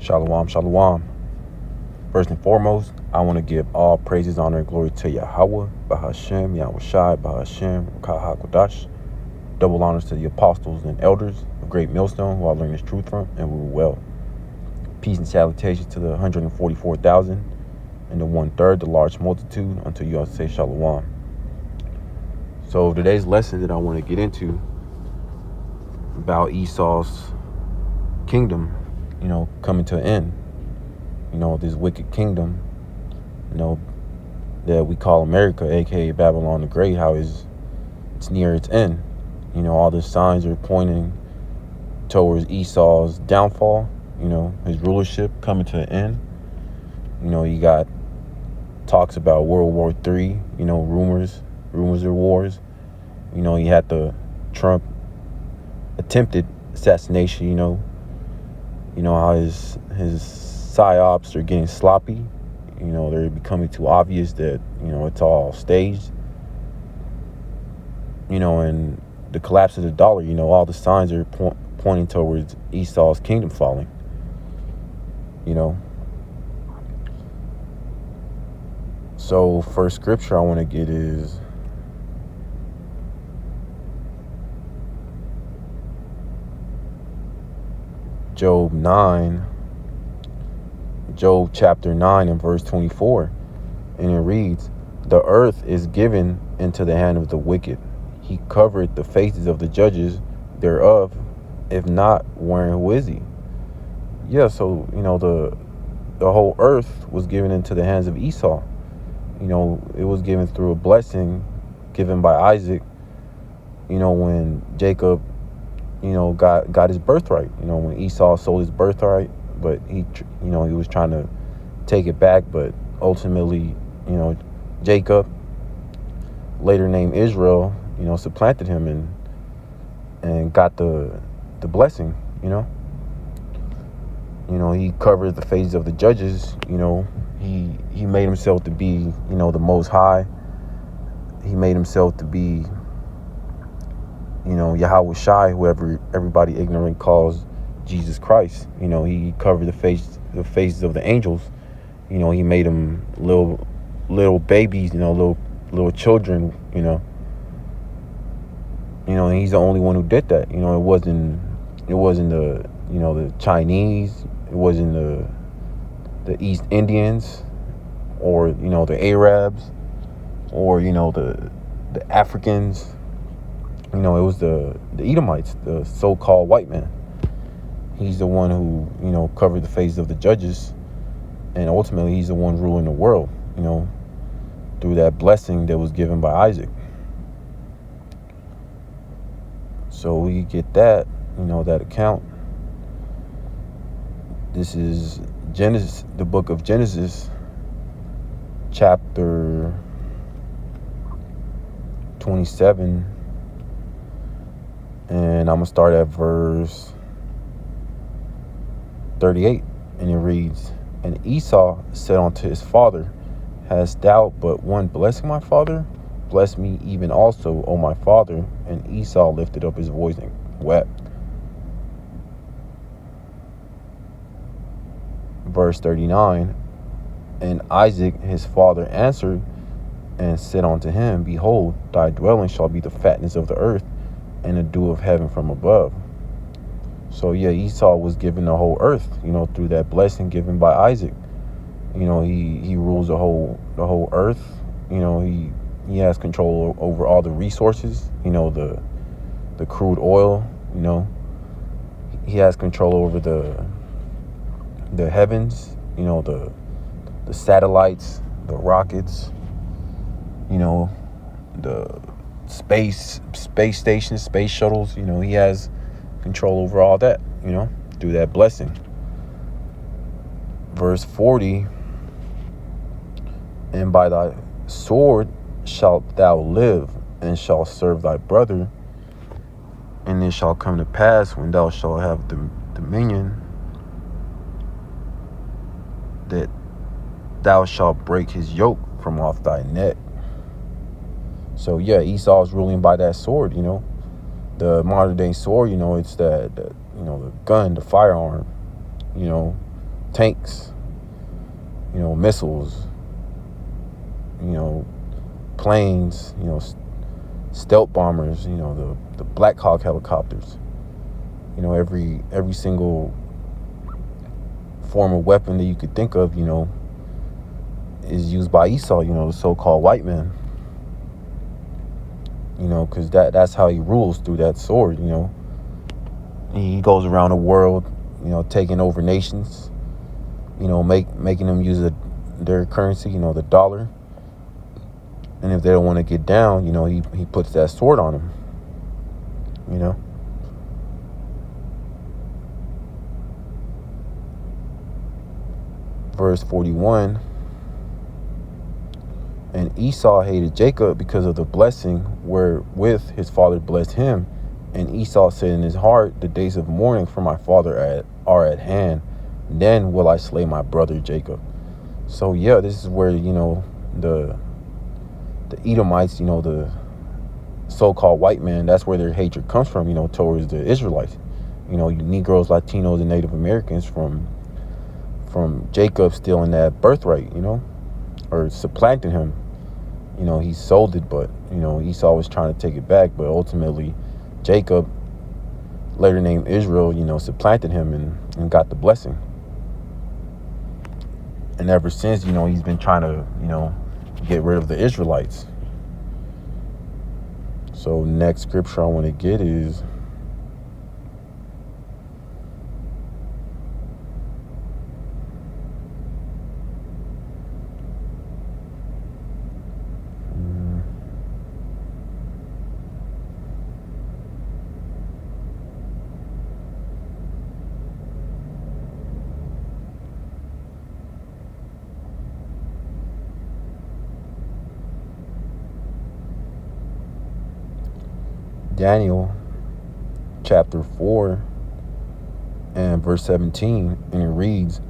Shalom, shalom. First and foremost, I want to give all praises, honor, and glory to Yahweh, Bahashem, Yahushai, Bahashem, Rakah HaKodash. Double honors to the apostles and elders of Great Millstone who I learned this truth from and rule well. Peace and salutations to the 144,000 and the 1/3, the large multitude, until you all say shalom. So today's lesson that I want to get into about Esau's kingdom, coming to an end. This wicked kingdom, that we call America, aka Babylon the Great, how it's near its end. All the signs are pointing towards Esau's downfall, his rulership coming to an end. You got talks about World War III, rumors of wars. You had the Trump attempted assassination, how his psyops are getting sloppy. They're becoming too obvious that, it's all staged. And the collapse of the dollar, all the signs are pointing towards Esau's kingdom falling. So first scripture I want to get is Job chapter 9 and verse 24. And it reads, "The earth is given into the hand of the wicked. He covered the faces of the judges thereof. If not, wherein who is he?" Yeah, so, the whole earth was given into the hands of Esau. It was given through a blessing given by Isaac, when Jacob, got his birthright. When Esau sold his birthright, but he was trying to take it back, but ultimately, Jacob, later named Israel, supplanted him and got the blessing. He covered the faces of the judges. He made himself to be, the Most High. He made himself to be, Yahweh Shai, whoever everybody ignorant calls Jesus Christ. He covered the faces of the angels. He made them little babies, little children. And he's the only one who did that. It wasn't the the Chinese. It wasn't the East Indians, or the Arabs, or the Africans. It was the Edomites, the so-called white man. He's the one who covered the faces of the judges, and ultimately he's the one ruling the world, through that blessing that was given by Isaac. So we get that, that account. This is Genesis, the book of Genesis, chapter 27, and I'm going to start at verse 38, and it reads, "And Esau said unto his father, Hast thou but one blessing, my father? Bless me even also, O my father. And Esau lifted up his voice and wept." Verse 39, "And Isaac his father answered and said unto him, Behold, thy dwelling shall be the fatness of the earth, and the dew of heaven from above." So yeah, Esau was given the whole earth, through that blessing given by Isaac. He rules the whole earth. He has control over all the resources, the crude oil, he has control over the heavens, the satellites, the rockets, the space stations, space shuttles. He has control over all that, through that blessing. Verse 40, "And by thy sword shalt thou live, and shalt serve thy brother. And it shall come to pass, when thou shalt have dominion, that thou shalt break his yoke from off thy neck." So yeah, Esau is ruling by that sword. The modern day sword. It's the gun, the firearm. tanks, missiles, planes, stealth bombers, the Black Hawk helicopters, every single form of weapon that you could think of, is used by Esau, the so-called white man, because that's how he rules, through that sword. He goes around the world, taking over nations, making them use their currency, the dollar. And if they don't want to get down, he puts that sword on them, Verse 41, and Esau hated Jacob because of the blessing wherewith his father blessed him. And Esau said in his heart, the days of mourning for my father are at hand. Then will I slay my brother Jacob. So yeah, this is where, the Edomites, the so-called white man, that's where their hatred comes from, towards the Israelites. Negroes, Latinos, and Native Americans from Jacob stealing that birthright, or supplanting him. He sold it, but, Esau was trying to take it back. But ultimately, Jacob, later named Israel, supplanted him and got the blessing. And ever since, he's been trying to, get rid of the Israelites. So next scripture I want to get is Daniel chapter 4 and verse 17, and it reads,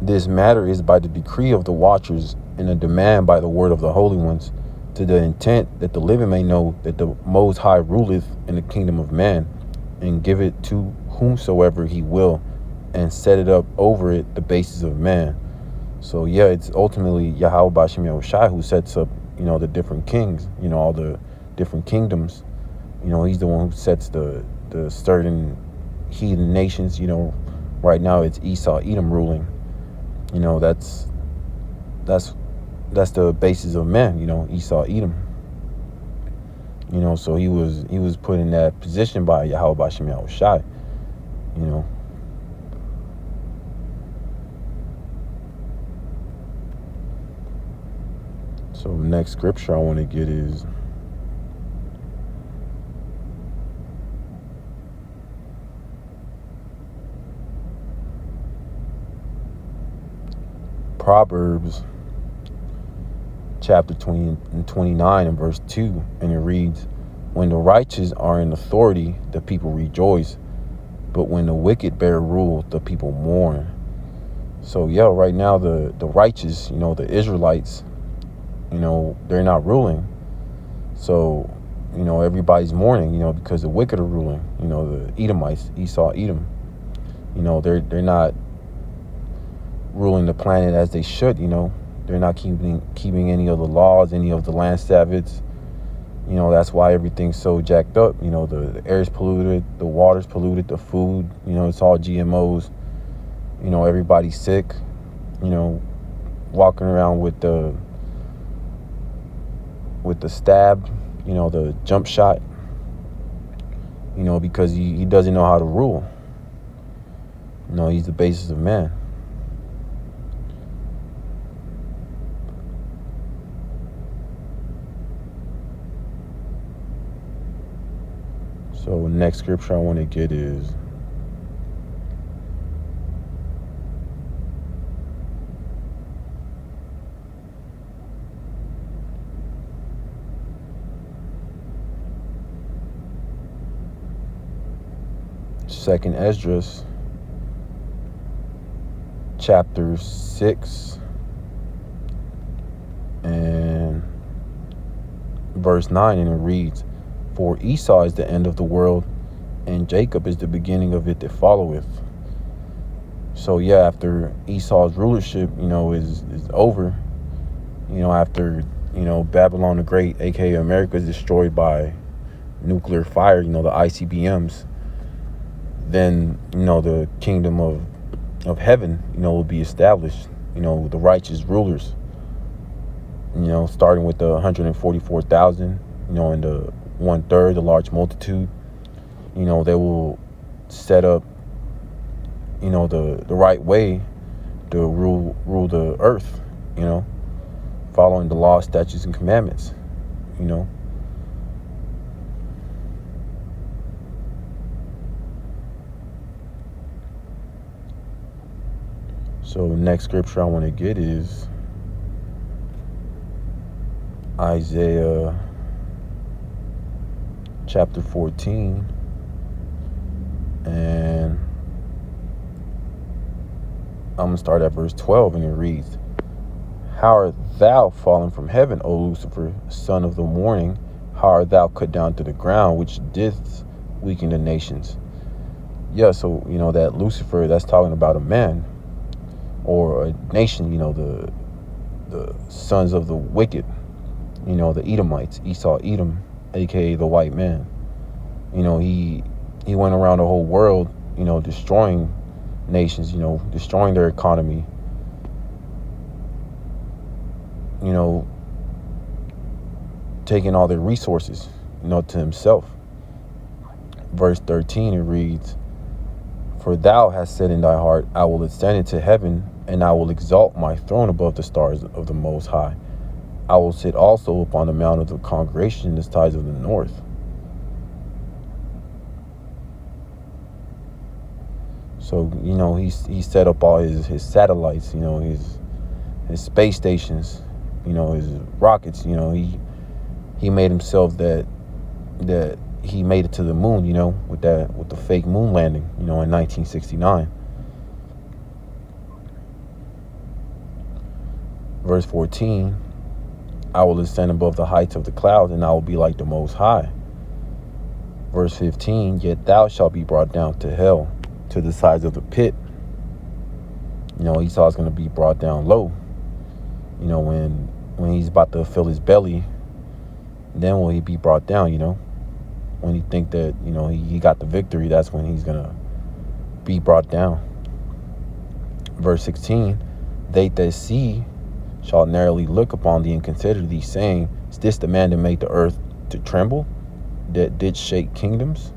this matter is by the decree of the watchers and a demand by the word of the holy ones, to the intent that the living may know that the Most High ruleth in the kingdom of man, and give it to whomsoever he will, and set it up over it the basis of man. So yeah, it's ultimately Yahweh Bashem Yahushai who sets up, the different kings, all the different kingdoms. He's the one who sets the certain heathen nations. Right now it's Esau, Edom ruling. That's the basis of man. Esau, Edom. So he was put in that position by Yahweh Bashem Yahushai. So next scripture I want to get is Proverbs chapter 20 and 29 and verse 2, and it reads, when the righteous are in authority, the people rejoice, but when the wicked bear rule, the people mourn. So yeah, right now the righteous, the Israelites, they're not ruling. So, everybody's mourning, because the wicked are ruling, the Edomites, Esau, Edom. They're not ruling the planet as they should. They're not keeping any of the laws, any of the land Sabbaths. That's why everything's so jacked up. The air's polluted, the water's polluted, the food, it's all GMOs. Everybody's sick, walking around with the stab, the jump shot, because he doesn't know how to rule. He's the basis of man. So next scripture I want to get is Second Esdras chapter 6 and verse 9, and it reads, for Esau is the end of the world, and Jacob is the beginning of it that followeth. So yeah, after Esau's rulership, is over, after, Babylon the Great, aka America, is destroyed by nuclear fire, the ICBMs, then, the kingdom of heaven, will be established, the righteous rulers, starting with the 144,000, and the 1/3, the large multitude, they will set up, the right way to rule the earth, following the law, statutes, and commandments, So next scripture I want to get is Isaiah chapter 14, and I'm going to start at verse 12, and it reads, "How art thou fallen from heaven, O Lucifer, son of the morning? How art thou cut down to the ground, which didst weaken the nations?" Yeah, so, that Lucifer, that's talking about a man or a nation, the sons of the wicked, the Edomites, Esau, Edom, aka the white man. He went around the whole world, destroying nations, destroying their economy, taking all their resources, to himself. Verse 13, it reads, "For thou hast said in thy heart, I will ascend into heaven, and I will exalt my throne above the stars of the Most High. I will sit also upon the mount of the congregation in the skies of the north." So, he set up all his satellites, his space stations, his rockets, he made himself that he made it to the moon, with the fake moon landing, in 1969. Verse 14, "I will ascend above the heights of the clouds, and I will be like the Most High." Verse 15, "Yet thou shalt be brought down to hell, to the sides of the pit." Esau's going to be brought down low. When he's about to fill his belly, then will he be brought down, When he think that, he got the victory, that's when he's going to be brought down. Verse 16, "They that see shall narrowly look upon thee and consider thee, saying, Is this the man that made the earth to tremble, that did shake kingdoms?"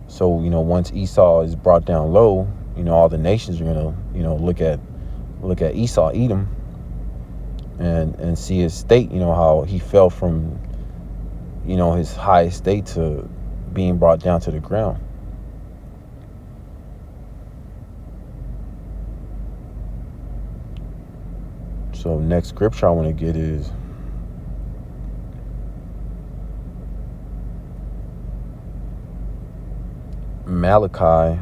So, once Esau is brought down low, all the nations are going to, look at Esau, Edom, and see his state, how he fell from, his high estate to being brought down to the ground. So next scripture I want to get is Malachi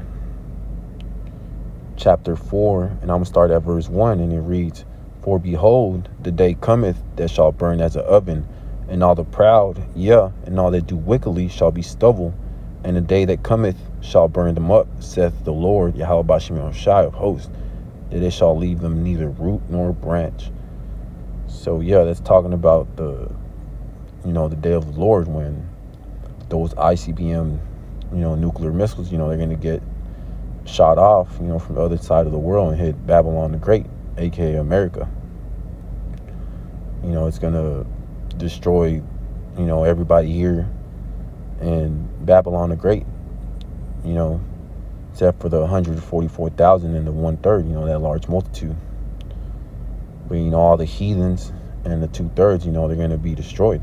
chapter 4, and I'm going to start at verse 1, and it reads, "For behold, the day cometh that shall burn as an oven, and all the proud, yea, and all that do wickedly shall be stubble, and the day that cometh shall burn them up, saith the Lord, Yahweh Bashim Shai of hosts, that it shall leave them neither root nor branch." So yeah, that's talking about the day of the Lord, when those ICBM, nuclear missiles, they're going to get shot off, from the other side of the world and hit Babylon the Great, aka America. It's going to destroy, everybody here in Babylon the Great, except for the 144,000 and the 1/3, that large multitude. But, all the heathens and the 2/3, they're going to be destroyed,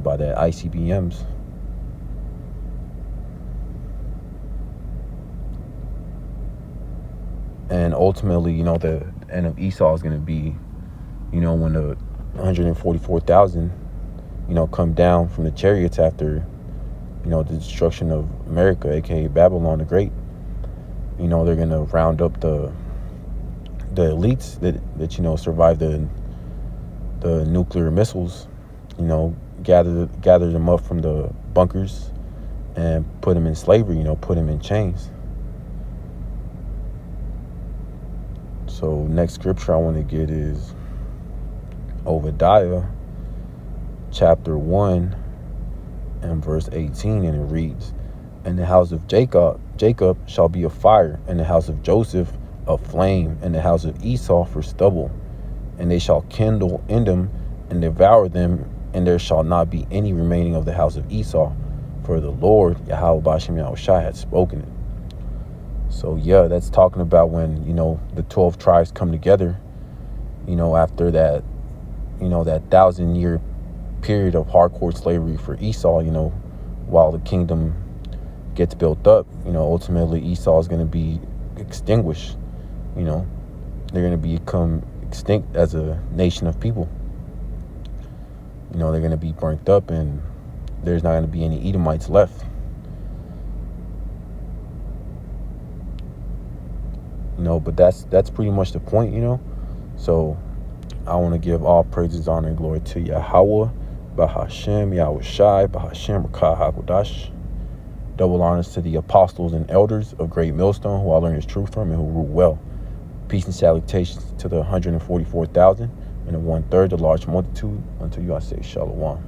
by the ICBMs. And ultimately, the end of Esau is going to be, when the 144,000, come down from the chariots after, the destruction of America, aka Babylon the Great. They're going to round up the elites that survived the nuclear missiles, gather them up from the bunkers and put them in slavery, put them in chains. So next scripture I want to get is Obadiah chapter 1 and verse 18, and it reads, "And the house of Jacob shall be a fire, and the house of Joseph a flame, and the house of Esau for stubble. And they shall kindle in them and devour them, and there shall not be any remaining of the house of Esau, for the Lord Yahweh Bashem Yahushai had spoken it." So yeah, that's talking about when, the 12 tribes come together, after that, that 1,000-year period of hardcore slavery for Esau, while the kingdom gets built up, ultimately Esau is going to be extinguished. They're going to become extinct as a nation of people. They're going to be burnt up, and there's not going to be any Edomites left. But that's pretty much the point, So I want to give all praises, honor, and glory to Yahweh, Bahashem, Yahushai, Bahashem, Rakah HaKodash. Double honors to the apostles and elders of Great Millstone, who I learned his truth from and who rule well. Peace and salutations to the 144,000 and the 1/3, the large multitude. Unto you I say Shalom.